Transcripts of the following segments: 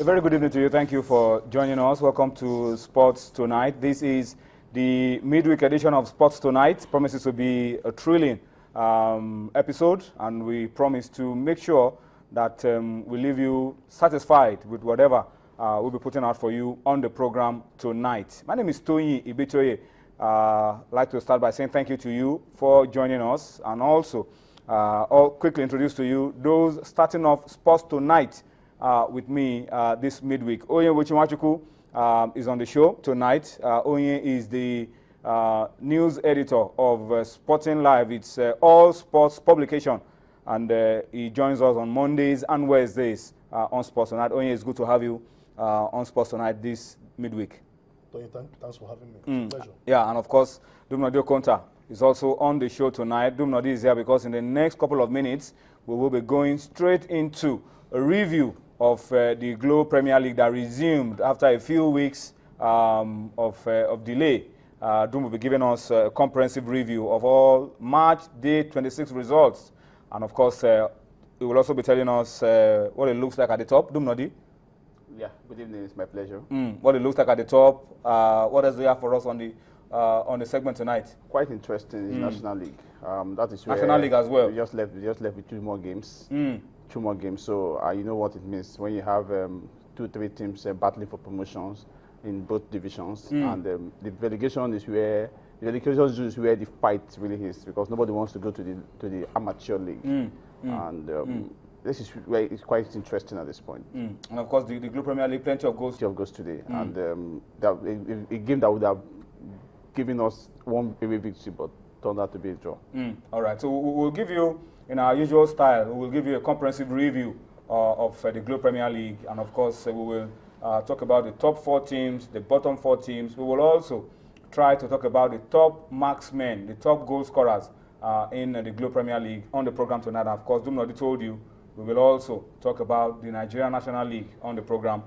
A very good evening to you. Thank you for joining us. Welcome to Sports Tonight. This is the midweek edition of Sports Tonight. Promises to be a thrilling episode, and we promise to make sure that we leave you satisfied with whatever we'll be putting out for you on the program tonight. My name is Tony Ibitoye. I'd like to start by saying thank you to you for joining us, and also I'll quickly introduce to you those starting off Sports Tonight with me this midweek. Onye Wichimachuku is on the show tonight. Onye is the news editor of Sporting Live. It's all sports publication, and he joins us on Mondays and Wednesdays on Sports Tonight. Onye, it's good to have you on Sports Tonight this midweek. Thanks for having me. It's a pleasure. Yeah, and of course, Dumnodi Okonta is also on the show tonight. Dumnodi is here because in the next couple of minutes, we will be going straight into a review of the Globe Premier League that resumed after a few weeks of delay. Dum will be giving us a comprehensive review of all March Day 26 results. And of course, he will also be telling us what it looks like at the top. Dumnodi? Yeah, good evening. It's my pleasure. What it looks like at the top. What does he have for us on the segment tonight? Quite interesting is National League. That is where National League as well. We just left with two more games. So you know what it means when you have 2-3 teams battling for promotions in both divisions, and the relegation is where the fight really is, because nobody wants to go to the amateur league, and this is where it's quite interesting at this point. And of course, the Globe Premier League, plenty of goals today, and a game that would have given us one away victory, but turned out to be a draw. All right, so we'll give you, in our usual style, we will give you a comprehensive review of the Globe Premier League, and of course we will talk about the top 4 teams, the bottom 4 teams. We will also try to talk about the top marksmen, the top goal scorers in the Globe Premier League on the program tonight. And of course, Dumnodi told you, we will also talk about the Nigerian National League on the program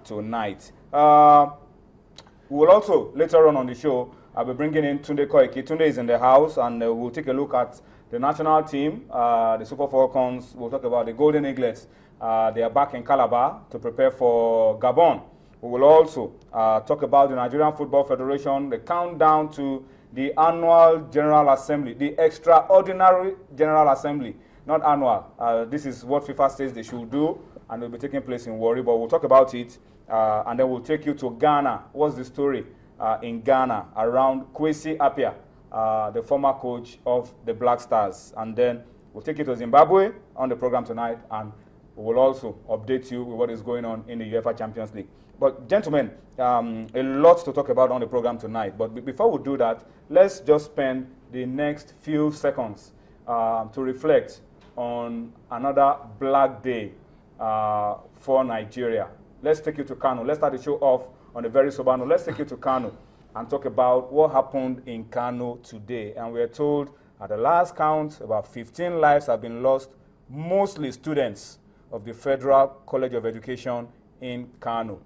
tonight. We will also, later on the show, I'll be bringing in Tunde Koiki. Tunde is in the house, and we'll take a look at the national team, the Super Falcons. We'll talk about the Golden Eaglets. They are back in Calabar to prepare for Gabon. We will also talk about the Nigerian Football Federation, the countdown to the annual General Assembly, the extraordinary General Assembly, not annual. This is what FIFA says they should do, and it will be taking place in Warri, but we'll talk about it, and then we'll take you to Ghana. What's the story in Ghana around Kwesi Appiah, the former coach of the Black Stars? And then we'll take you to Zimbabwe on the program tonight, and we will also update you with what is going on in the UEFA Champions League. But gentlemen, a lot to talk about on the program tonight. But before we do that, let's just spend the next few seconds to reflect on another black day for Nigeria. Let's take you to Kano. Let's start the show off on a very sober note. Let's take you to Kano and talk about what happened in Kano today. And we're told at the last count, about 15 lives have been lost, mostly students of the Federal College of Education in Kano.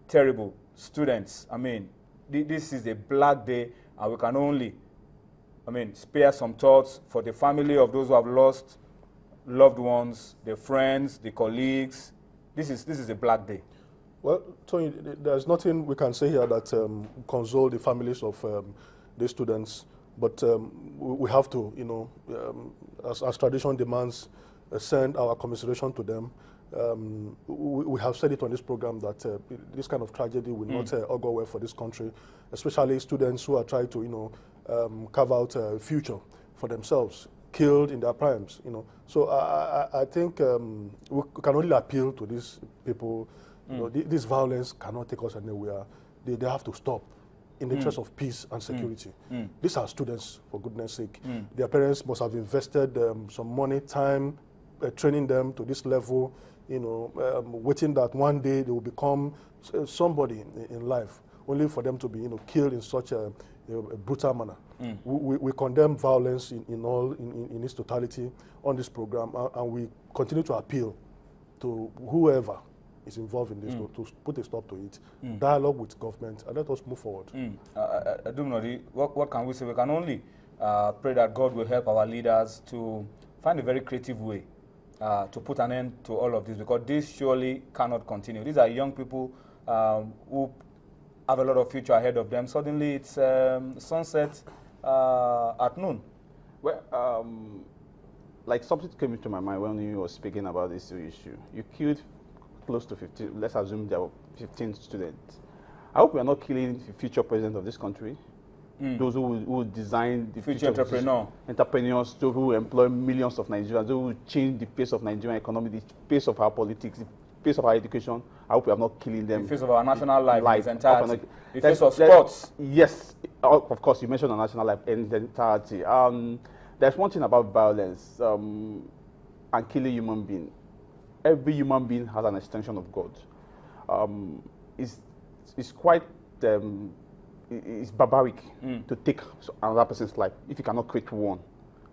Terrible. Students. I mean, this is a black day, and we can only, spare some thoughts for the family of those who have lost loved ones, their friends, the colleagues. This is a black day. Well, Tony, there's nothing we can say here that console the families of the students, but we have to, as tradition demands, send our commiseration to them. We have said it on this program that this kind of tragedy will not augur well for this country, especially students who are trying to, carve out a future for themselves, killed in their primes, So I think we can only appeal to these people. This violence cannot take us anywhere. They have to stop in the interest of peace and security. These are students, for goodness sake. Their parents must have invested some money, time, training them to this level, waiting that one day they will become somebody in life, only for them to be killed in such a brutal manner. We condemn violence in its totality on this program, and we continue to appeal to whoever is involved in this to put a stop to it. Dialogue with government, and let us move forward. Dumnodi, what can we say? We can only pray that God will help our leaders to find a very creative way to put an end to all of this, because this surely cannot continue. These are young people who have a lot of future ahead of them. Suddenly it's sunset at noon. Well, like something came into my mind when you were speaking about this issue. You killed close to 15, let's assume there were 15 students. I hope we are not killing the future president of this country. Those who will design the future entrepreneurs, those who will employ millions of Nigerians, those who will change the face of Nigerian economy, the face of our politics, the face of our education. I hope we are not killing them. The face of our national life in its entirety. The face of sports. Yes, of course, you mentioned our national life in the entirety. There's one thing about violence and killing human being. Every human being has an extension of God. It's quite it's barbaric to take another person's life if you cannot create one.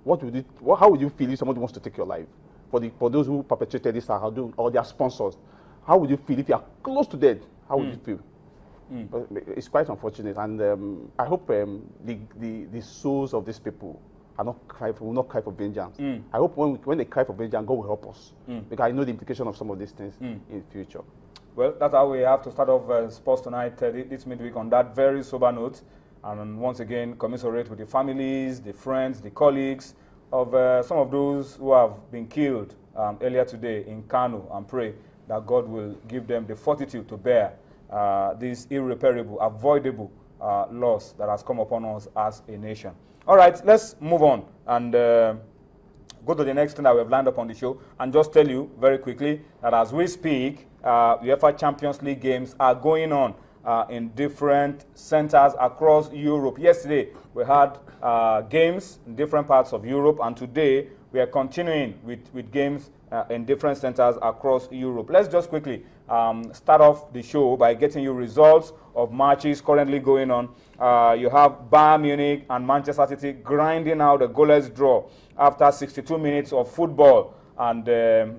How would you feel if somebody wants to take your life? For those who perpetrated this or their sponsors, how would you feel if you are close to death? How would you feel? But it's quite unfortunate, and I hope the souls of these people will not cry for vengeance. I hope when they cry for vengeance, God will help us, because I know the implication of some of these things in the future. Well, that's how we have to start off Sports Tonight this midweek on that very sober note. And once again, commiserate with the families, the friends, the colleagues of some of those who have been killed earlier today in Kano, and pray that God will give them the fortitude to bear this irreparable, avoidable loss that has come upon us as a nation. All right, let's move on and go to the next thing that we have lined up on the show, and just tell you very quickly that as we speak, UEFA Champions League games are going on in different centers across Europe. Yesterday, we had games in different parts of Europe, and today we are continuing with games in different centers across Europe. Let's just quickly start off the show by getting you results of matches currently going on. You have Bayern Munich and Manchester City grinding out a goalless draw after 62 minutes of football. And,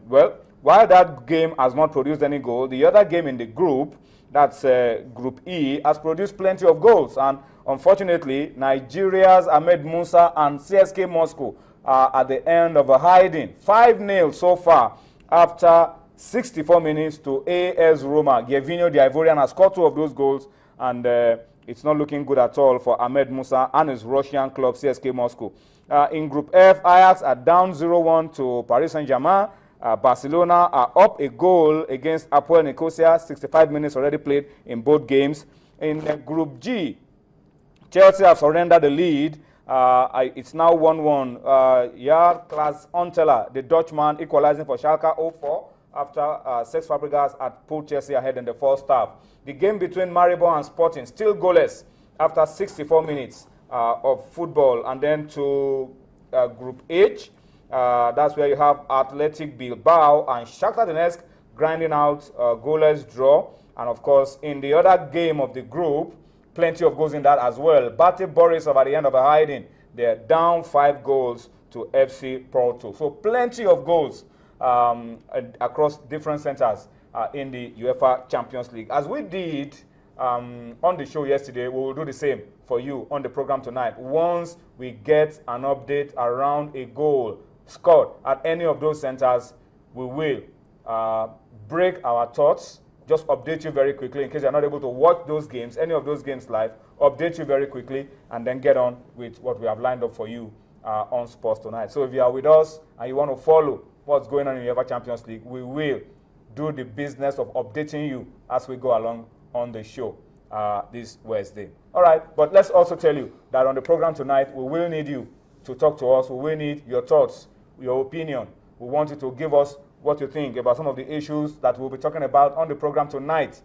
well, while that game has not produced any goal, the other game in the group, that's Group E, has produced plenty of goals. And unfortunately, Nigeria's Ahmed Musa and CSK Moscow are at the end of a hiding. 5-0 so far after 64 minutes to AS Roma. Gervinho, the Ivorian, has scored 2 of those goals, and it's not looking good at all for Ahmed Musa and his Russian club CSK Moscow. In Group F, Ajax are down 0-1 to Paris Saint-Germain. Barcelona are up a goal against Apoel Nicosia. 65 minutes already played in both games. In Group G, Chelsea have surrendered the lead. It's now 1-1. Klaas Huntelaar, the Dutchman, equalizing for Schalke 04 after Cesc Fabregas had pulled Chelsea ahead in the first half. The game between Maribor and Sporting still goalless after 64 minutes of football. And then to Group H, that's where you have Athletic Bilbao and Shakhtar Donetsk grinding out a goalless draw. And of course, in the other game of the group, plenty of goals in that as well. Bate Borisov at the end of a hiding. They're down 5 goals to FC Porto. So plenty of goals across different centers in the UEFA Champions League. As we did on the show yesterday, we will do the same for you on the program tonight. Once we get an update around a goal scored at any of those centers, we will break our thoughts, just update you very quickly in case you're not able to watch those games, any of those games live, update you very quickly, and then get on with what we have lined up for you on Sports Tonight. So if you are with us and you want to follow what's going on in the UEFA Champions League, we will do the business of updating you as we go along on the show this Wednesday. All right, but let's also tell you that on the program tonight, we will need you to talk to us. We will need your thoughts, your opinion. We want you to give us what you think about some of the issues that we'll be talking about on the program tonight.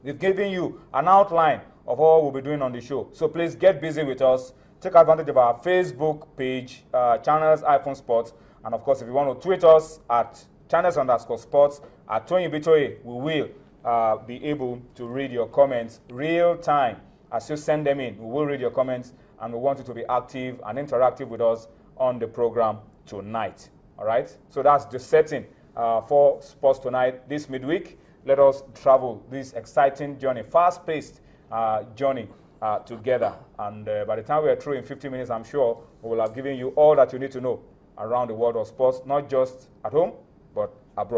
We've given you an outline of what we'll be doing on the show. So please get busy with us. Take advantage of our Facebook page, Channels iPhone Sports. And of course, if you want to tweet us at Channels_Sports, at Tony Bitoye, we will be able to read your comments real time. As you send them in, we will read your comments, and we want you to be active and interactive with us on the program tonight. All right? So that's the setting for Sports Tonight this midweek. Let us travel this exciting journey, fast-paced journey together. And by the time we are through in 50 minutes, I'm sure we will have given you all that you need to know around the world of sports, not just at home, but abroad.